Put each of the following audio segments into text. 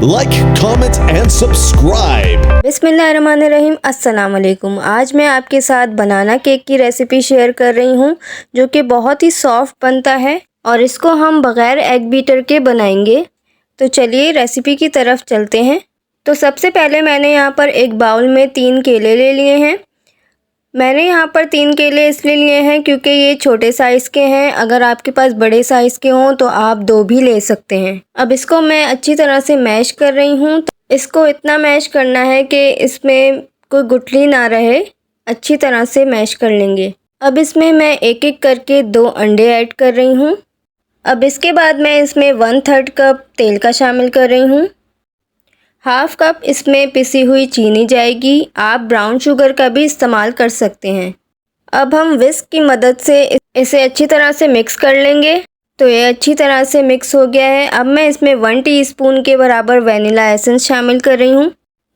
like, comment and subscribe. बिस्मिल्लाहिर्रहमानिर्रहीम, अस्सलाम वालेकुम। आज मैं आपके साथ बनाना केक की रेसिपी शेयर कर रही हूँ जो कि बहुत ही सॉफ्ट बनता है और इसको हम बग़ैर एग बीटर के बनाएंगे। तो चलिए रेसिपी की तरफ चलते हैं। तो सबसे पहले मैंने यहाँ पर एक बाउल में 3 केले ले लिए हैं। मैंने यहाँ पर 3 केले इसलिए लिए हैं क्योंकि ये छोटे साइज़ के हैं। अगर आपके पास बड़े साइज़ के हों तो आप 2 भी ले सकते हैं। अब इसको मैं अच्छी तरह से मैश कर रही हूँ। इसको इतना मैश करना है कि इसमें कोई गुठली ना रहे, अच्छी तरह से मैश कर लेंगे। अब इसमें मैं एक एक करके 2 अंडे ऐड कर रही हूँ। अब इसके बाद मैं इसमें 1/3 कप तेल का शामिल कर रही हूँ। हाफ़ कप इसमें पिसी हुई चीनी जाएगी। आप ब्राउन शुगर का भी इस्तेमाल कर सकते हैं। अब हम विस्क की मदद से इसे अच्छी तरह से मिक्स कर लेंगे। तो ये अच्छी तरह से मिक्स हो गया है। अब मैं इसमें 1 टीस्पून के बराबर वनीला एसेंस शामिल कर रही हूँ।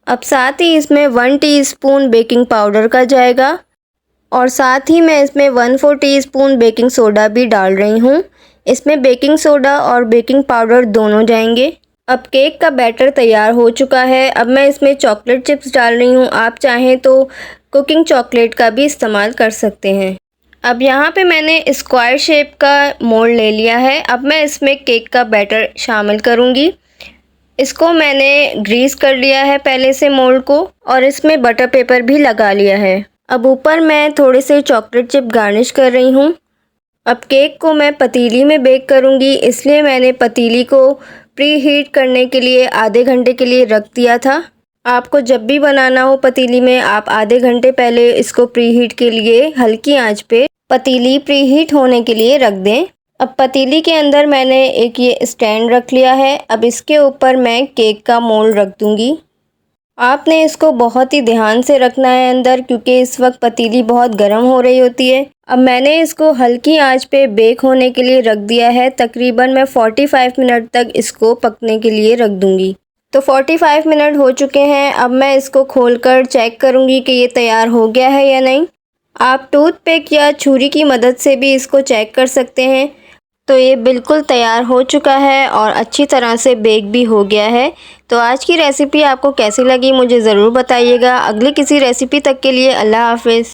अब साथ ही इसमें 1 टीस्पून बेकिंग पाउडर का जाएगा और साथ ही मैं इसमें 1/4 टीस्पून बेकिंग सोडा भी डाल रही हूँ। इसमें बेकिंग सोडा और बेकिंग पाउडर दोनों जाएंगे। अब केक का बैटर तैयार हो चुका है। अब मैं इसमें चॉकलेट चिप्स डाल रही हूँ। आप चाहें तो कुकिंग चॉकलेट का भी इस्तेमाल कर सकते हैं। अब यहाँ पे मैंने स्क्वायर शेप का मोल्ड ले लिया है। अब मैं इसमें केक का बैटर शामिल करूँगी। इसको मैंने ग्रीस कर लिया है पहले से मोल्ड को और इसमें बटर पेपर भी लगा लिया है। अब ऊपर मैं थोड़े से चॉकलेट चिप गार्निश कर रही हूँ। अब केक को मैं पतीली में बेक करूँगी, इसलिए मैंने पतीली को प्री हीट करने के लिए आधे घंटे के लिए रख दिया था। आपको जब भी बनाना हो पतीली में, आप आधे घंटे पहले इसको प्री हीट के लिए हल्की आंच पे पतीली प्री हीट होने के लिए रख दें। अब पतीली के अंदर मैंने एक ये स्टैंड रख लिया है। अब इसके ऊपर मैं केक का मोल्ड रख दूँगी। आपने इसको बहुत ही ध्यान से रखना है अंदर, क्योंकि इस वक्त पतीली बहुत गर्म हो रही होती है। अब मैंने इसको हल्की आंच पे बेक होने के लिए रख दिया है। तकरीबन मैं 45 मिनट तक इसको पकने के लिए रख दूँगी। तो 45 मिनट हो चुके हैं। अब मैं इसको खोलकर चेक करूँगी कि ये तैयार हो गया है या नहीं। आप टूथपिक या छुरी की मदद से भी इसको चेक कर सकते हैं। तो ये बिल्कुल तैयार हो चुका है और अच्छी तरह से बेक भी हो गया है। तो आज की रेसिपी आपको कैसी लगी मुझे ज़रूर बताइएगा। अगली किसी रेसिपी तक के लिए अल्लाह हाफ़िज़।